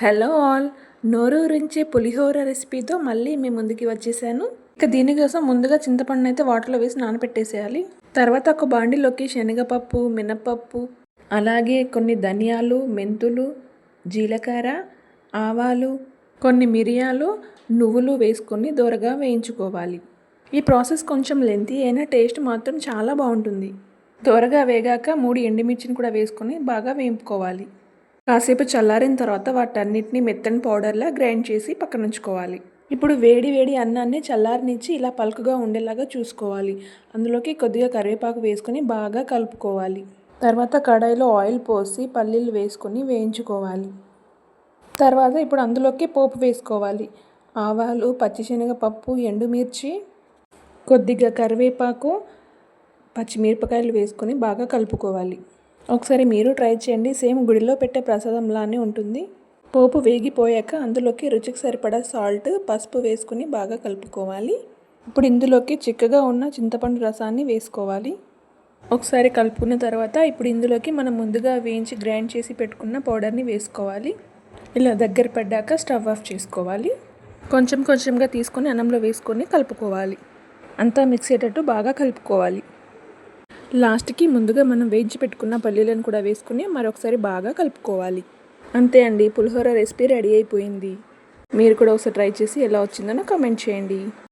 Hello all, నోరూరించే పులిహోర రెసిపీతో మళ్ళీ మీ ముందుకి వచ్చేసాను. ఇక దీనికోసం ముందుగా చింతపండుని అయితే వాటర్లో వేసి నానబెట్టేసేయాలి. తర్వాత ఒక బాండిలోకి శనగపప్పు, మినపప్పు, అలాగే కొన్ని ధనియాలు, మెంతులు, జీలకర్ర, ఆవాలు, కొన్ని మిరియాలు, నువ్వులు వేసుకొని దోరగా వేయించుకోవాలి. ఈ ప్రాసెస్ కొంచెం లెంతీ అయినా టేస్ట్ మాత్రం చాలా బాగుంటుంది. దోరగా వేగాక 3 ఎండుమిర్చిని కూడా వేసుకొని బాగా వేయించుకోవాలి. కాసేపు చల్లారిన తర్వాత వాటన్నిటిని మెత్తని పౌడర్లా గ్రైండ్ చేసి పక్కన ఉంచుకోవాలి. ఇప్పుడు వేడి వేడి అన్నాన్ని చల్లారనిచ్చి ఇలా పలుకుగా ఉండేలాగా చూసుకోవాలి. అందులోకి కొద్దిగా కరివేపాకు వేసుకొని బాగా కలుపుకోవాలి. తర్వాత కడాయిలో ఆయిల్ పోసి పల్లీలు వేసుకొని వేయించుకోవాలి. తర్వాత ఇప్పుడు అందులోకి పోపు వేసుకోవాలి. ఆవాలు, పచ్చిశనగపప్పు, ఎండుమిర్చి, కొద్దిగా కరివేపాకు, పచ్చిమిరపకాయలు వేసుకొని బాగా కలుపుకోవాలి. ఒకసారి మీరు ట్రై చేయండి. సేమ్ గుడిలో పెట్టే ప్రసాదంలానే ఉంటుంది. పోపు వేగిపోయాక అందులోకి రుచికి సరిపడా సాల్ట్, పసుపు వేసుకుని బాగా కలుపుకోవాలి. ఇప్పుడు ఇందులోకి చిక్కగా ఉన్న చింతపండు రసాన్ని వేసుకోవాలి. ఒకసారి కలుపుకున్న తర్వాత ఇప్పుడు ఇందులోకి మనం ముందుగా వేయించి గ్రైండ్ చేసి పెట్టుకున్న పౌడర్ని వేసుకోవాలి. ఇలా దగ్గర పడ్డాక స్టవ్ ఆఫ్ చేసుకోవాలి. కొంచెం కొంచెంగా తీసుకొని అన్నంలో వేసుకొని కలుపుకోవాలి. అంతా మిక్స్ అయ్యేటట్టు బాగా కలుపుకోవాలి. లాస్ట్కి ముందుగా మనం వేయించి పెట్టుకున్న పల్లీలను కూడా వేసుకుని మరొకసారి బాగా కలుపుకోవాలి. అంతే అండి, పులిహోర రెసిపీ రెడీ అయిపోయింది. మీరు కూడా ఒకసారి ట్రై చేసి ఎలా వచ్చిందో కామెంట్ చేయండి.